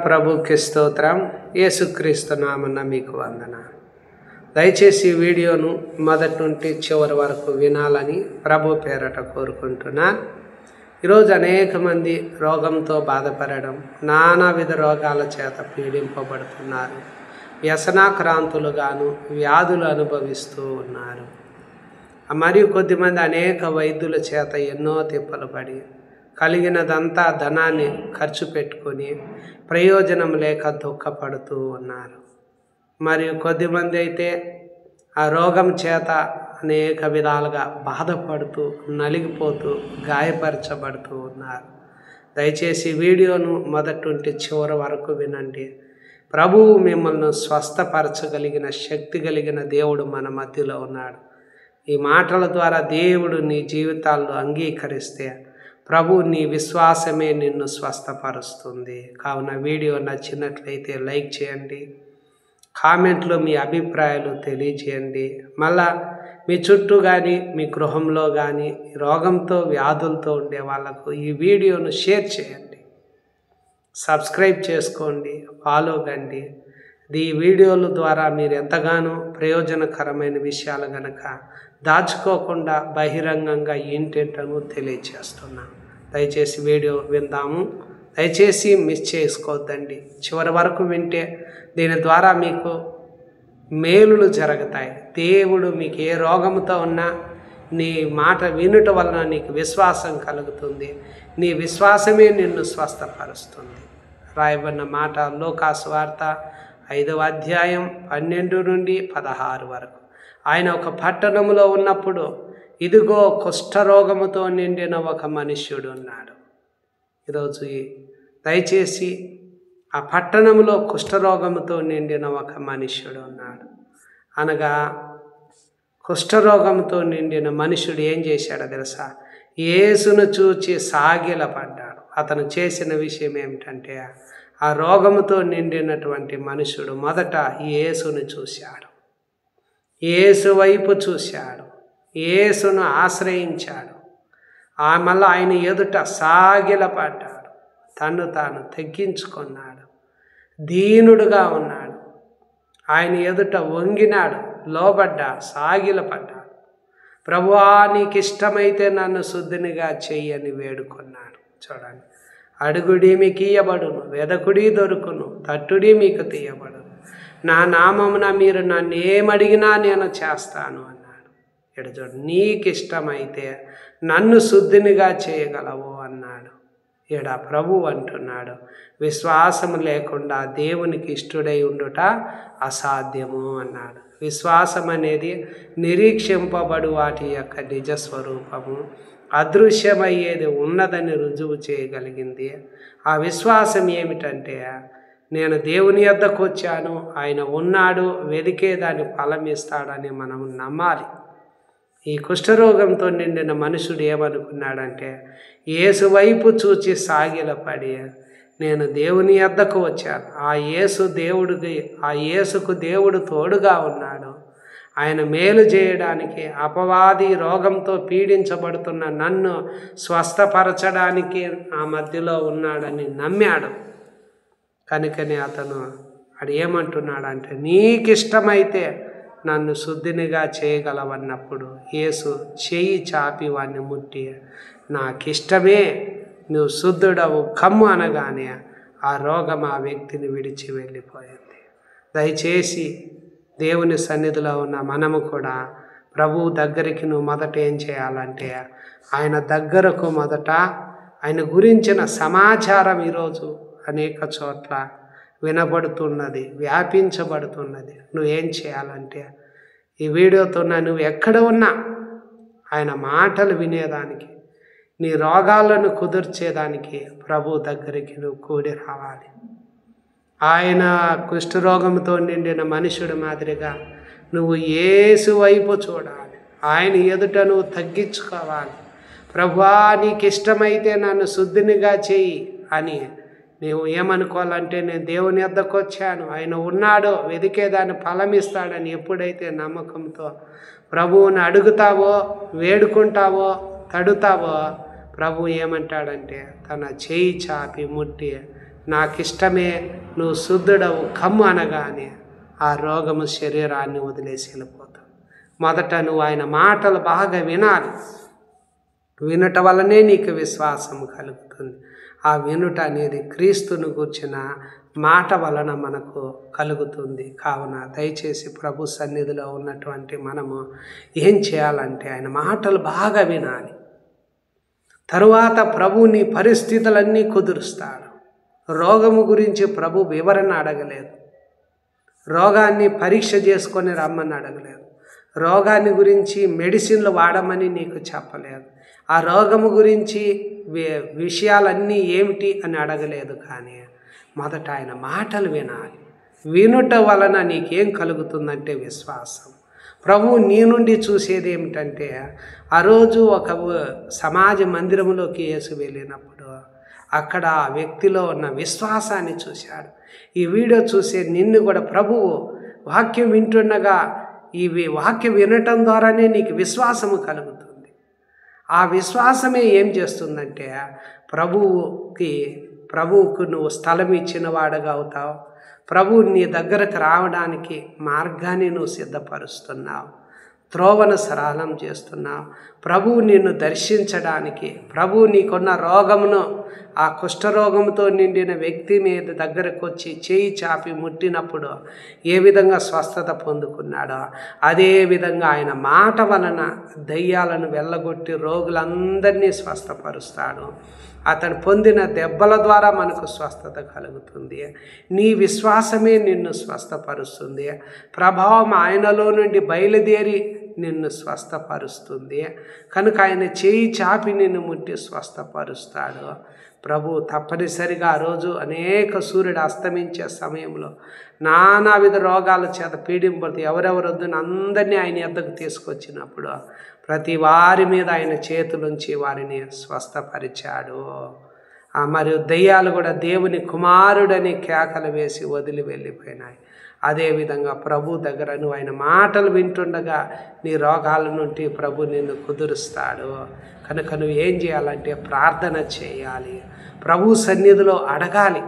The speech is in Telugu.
ప్రభుకి స్తోత్రం. యేసుక్రీస్తు నామమున మీకు వందనాలు. దయచేసి ఈ వీడియోను మొదటి నుండి చివరి వరకు వినాలని ప్రభు పేరట కోరుకుంటున్నాను. ఈరోజు అనేక మంది రోగంతో బాధపడడం, నానావిధ రోగాల చేత పీడింపబడుతున్నారు. వ్యసనాక్రాంతులుగాను వ్యాధులు అనుభవిస్తూ ఉన్నారు. మరియు కొద్దిమంది అనేక వైద్యుల చేత ఎన్నో తిప్పలు పడి కలిగినదంతా ధనాన్ని ఖర్చు పెట్టుకొని ప్రయోజనం లేక దుఃఖపడుతూ ఉన్నారు. మరియు కొద్దిమంది అయితే ఆ రోగం చేత అనేక విధాలుగా బాధపడుతూ నలిగిపోతూ గాయపరచబడుతూ ఉన్నారు. దయచేసి వీడియోను మొదటి నుండి చివరి వరకు వినండి. ప్రభువు మిమ్మల్ని స్వస్థపరచగలిగిన శక్తి కలిగిన దేవుడు మన మధ్యలో ఉన్నాడు. ఈ మాటల ద్వారా దేవుడు నీ జీవితాల్లో అంగీకరిస్తే ప్రభు నీ విశ్వాసమే నిన్ను స్వస్థపరుస్తుంది. కావున వీడియో నచ్చినట్లయితే లైక్ చేయండి, కామెంట్లో మీ అభిప్రాయాలు తెలియజేయండి. మళ్ళా మీ చుట్టూ కానీ మీ గృహంలో కానీ రోగంతో వ్యాధులతో ఉండే వాళ్ళకు ఈ వీడియోను షేర్ చేయండి, సబ్స్క్రైబ్ చేసుకోండి, ఫాలో కండి. ఈ వీడియోల ద్వారా మీరు ఎంతగానో ప్రయోజనకరమైన విషయాలు కనుక దాచుకోకుండా బహిరంగంగా ఏంటేంటనో తెలియచేస్తున్నాను. దయచేసి వీడియో విందాము. దయచేసి మిస్ చేసుకోవద్దండి. చివరి వరకు వింటే దీని ద్వారా మీకు మేలులు జరుగుతాయి. దేవుడు మీకు ఏ రోగంతో ఉన్నా నీ మాట వినుట వలన నీకు విశ్వాసం కలుగుతుంది. నీ విశ్వాసమే నిన్ను స్వస్థపరుస్తుంది. రాయబడిన మాట లూకాసు వార్త 5వ అధ్యాయం 12 నుండి 16 వరకు. ఆయన ఒక పట్టణంలో ఉన్నప్పుడు ఇదిగో కుష్ఠరోగముతో నిండిన ఒక మనుష్యుడు ఉన్నాడు. ఈరోజు దయచేసి ఆ పట్టణంలో కుష్ఠరోగముతో నిండిన ఒక మనుష్యుడు ఉన్నాడు. అనగా కుష్ఠరోగంతో నిండిన మనుషుడు ఏం చేశాడో తెలుసా? యేసును చూచి సాగిలపడ్డాడు. అతను చేసిన విషయం ఏమిటంటే ఆ రోగముతో నిండినటువంటి మనుషుడు మొదట యేసును చూశాడు, యేసు వైపు చూశాడు, యేసును ఆశ్రయించాడు. మళ్ళీ ఆయన ఎదుట సాగిలపడ్డాడు, తన్ను తాను తగ్గించుకున్నాడు, దీనుడుగా ఉన్నాడు. ఆయన ఎదుట వంగినాడు, లోబడ్డాడు, సాగిలపడ్డాడు. ప్రభువా నీకు ఇష్టమైతే నన్ను శుద్ధినిగా చెయ్యని వేడుకున్నాడు. చూడండి, అడుగుడి మీకు ఇయ్యబడును, వెదకుడి దొరుకును, తట్టుడి మీకు తీయబడును, నా నామమున మీరు నన్ను ఏమడిగినా నేను చేస్తాను అన్నాడు. ఇక్కడ చూడండి, నీకు ఇష్టమైతే నన్ను శుద్ధినిగా చేయగలవు అన్నాడు. ఈడ ప్రభు అంటున్నాడు, విశ్వాసం లేకుండా దేవునికి ఇష్టడై ఉండుట అసాధ్యము అన్నాడు. విశ్వాసం అనేది నిరీక్షింపబడు వాటి యొక్క నిజస్వరూపము, అదృశ్యమయ్యేది ఉన్నదని రుజువు చేయగలిగింది. ఆ విశ్వాసం ఏమిటంటే నేను దేవుని యొద్దకు వచ్చాను, ఆయన ఉన్నాడు, వెదికేదాన్ని ఫలమిస్తాడని మనం నమ్మాలి. ఈ కుష్ఠరోగంతో నిండిన మనుషుడు ఏమనుకున్నాడంటే యేసు వైపు చూచి సాగిలపడి నేను దేవుని యొద్దకు వచ్చాను, ఆ యేసుకు దేవుడు తోడుగా ఉన్నాడు, ఆయన మేలు చేయడానికి అపవాది రోగంతో పీడించబడుతున్న నన్ను స్వస్థపరచడానికి ఆ మధ్యలో ఉన్నాడని నమ్మాడు. కనుకనే అతను ఏమంటున్నాడంటే నీకు ఇష్టమైతే నన్ను శుద్ధినిగా చేయగలవన్నప్పుడు యేసు చెయ్యి చాపి వాడిని ముట్టి నాకిష్టమే, నువ్వు శుద్ధుడవు కమ్ము అనగానే ఆ రోగం ఆ వ్యక్తిని విడిచి వెళ్ళిపోయింది. దయచేసి దేవుని సన్నిధిలో ఉన్న మనము కూడా ప్రభువు దగ్గరికి నువ్వు మొదట ఏం చేయాలంటే ఆయన దగ్గరకు మొదట ఆయన గురించిన సమాచారం ఈరోజు అనేక చోట్ల వినబడుతున్నది, వ్యాపించబడుతున్నది. నువ్వేం చేయాలంటే ఈ వీడియోతో నువ్వు ఎక్కడ ఉన్నా ఆయన మాటలు వినేదానికి, నీ రోగాలను కుదుర్చేదానికి ప్రభు దగ్గరికి నువ్వు కూడి రావాలి. ఆయన కుష్ఠరోగంతో నిండిన మనుషుడు మాదిరిగా నువ్వు యేసు వైపు చూడాలి, ఆయన ఎదుట నువ్వు తగ్గించుకోవాలి. ప్రభువా నీకు ఇష్టమైతే నన్ను శుద్ధినిగా చెయ్యి అని నీవు ఏమనుకోవాలంటే నేను దేవుని యొద్దకు వచ్చాను, ఆయన ఉన్నాడు, వెదికేదాన్ని ఫలమిస్తాడని ఎప్పుడైతే నమ్మకంతో ప్రభువుని అడుగుతావో, వేడుకుంటావో, తడుతావో ప్రభు ఏమంటాడంటే తన చేయి చాపి ముట్టి నాకిష్టమే, నువ్వు శుద్ధుడవు కమ్ము అనగానే ఆ రోగము శరీరాన్ని వదిలేసి వెళ్ళిపోతాం. మొదట నువ్వు ఆయన మాటలు బాగా వినాలి. వినుట వల్లనే నీకు విశ్వాసం కలుగుతుంది. ఆ వినుట అనేది క్రీస్తును గూర్చిన మాట వలన మనకు కలుగుతుంది. కావున దయచేసి ప్రభు సన్నిధిలో ఉన్నటువంటి మనము ఏం చేయాలంటే ఆయన మాటలు బాగా వినాలి. తరువాత ప్రభు నీ పరిస్థితులన్నీ కుదురుస్తాడు. రోగము గురించి ప్రభు వివరణ అడగలేదు. రోగాన్ని పరీక్ష చేసుకొని రమ్మని అడగలేదు. రోగాన్ని గురించి మెడిసిన్లు వాడమని నీకు చెప్పలేదు. ఆ రోగము గురించి విషయాలన్నీ ఏమిటి అని అడగలేదు. కానీ మొదట ఆయన మాటలు వినాలి. వినుట వలన నీకేం కలుగుతుందంటే విశ్వాసం. ప్రభువు నీ నుండి చూసేది ఏమిటంటే, ఆ రోజు ఒక సమాజ మందిరంలోకి యేసు వెళ్ళినప్పుడు అక్కడ ఆ వ్యక్తిలో ఉన్న విశ్వాసాన్ని చూశాడు. ఈ వీడియో చూసే నిన్ను కూడా ప్రభువు వాక్యం వింటుండగా ఈ వాక్యం వినటం ద్వారానే నీకు విశ్వాసము కలుగుతుంది. ఆ విశ్వాసమే ఏం చేస్తుందంటే ప్రభువుకు నువ్వు స్థలం ఇచ్చిన వాడుగా అవుతావు. ప్రభువు నీ దగ్గరకు రావడానికి మార్గాన్ని నువ్వు సిద్ధపరుస్తున్నావు, త్రోవను సరళం చేస్తున్నావు. ప్రభువు నిన్ను దర్శించడానికి, ప్రభువు నీకున్న రోగమును, ఆ కుష్ఠరోగంతో నిండిన వ్యక్తి మీద దగ్గరకు వచ్చి చేయి చాపి ముట్టినప్పుడు ఏ విధంగా స్వస్థత పొందుకున్నాడో అదే విధంగా ఆయన మాట వలన దయ్యాలను వెళ్ళగొట్టి రోగులందరినీ స్వస్థపరుస్తాడు. అతడు పొందిన దెబ్బల ద్వారా మనకు స్వస్థత కలుగుతుంది. నీ విశ్వాసమే నిన్ను స్వస్థపరుస్తుంది. ప్రభావం ఆయనలో నుండి బయలుదేరి నిన్ను స్వస్థపరుస్తుంది. కనుక ఆయన చేయి చాపి నిన్ను ముట్టి స్వస్థపరుస్తాడు. ప్రభు తప్పనిసరిగా ఆ రోజు అనేక సూర్యుడు అస్తమించే సమయంలో నానావిధ రోగాల చేత పీడింపడుతూ ఎవరెవరొద్దున అందరినీ ఆయన యొద్దకు తీసుకొచ్చినప్పుడు ప్రతి వారి మీద ఆయన చేతులుంచి వారిని స్వస్థపరిచాడు. మరియు దయ్యాలు కూడా దేవుని కుమారుడని కేకలు వేసి వదిలి వెళ్ళిపోయినాయి. అదేవిధంగా ప్రభు దగ్గర నువ్వు ఆయన మాటలు వింటుండగా నీ రోగాల నుండి ప్రభు నిన్ను కుదురుస్తాడు. కనుక నువ్వు ఏం చేయాలంటే ప్రార్థన చేయాలి, ప్రభు సన్నిధిలో అడగాలి.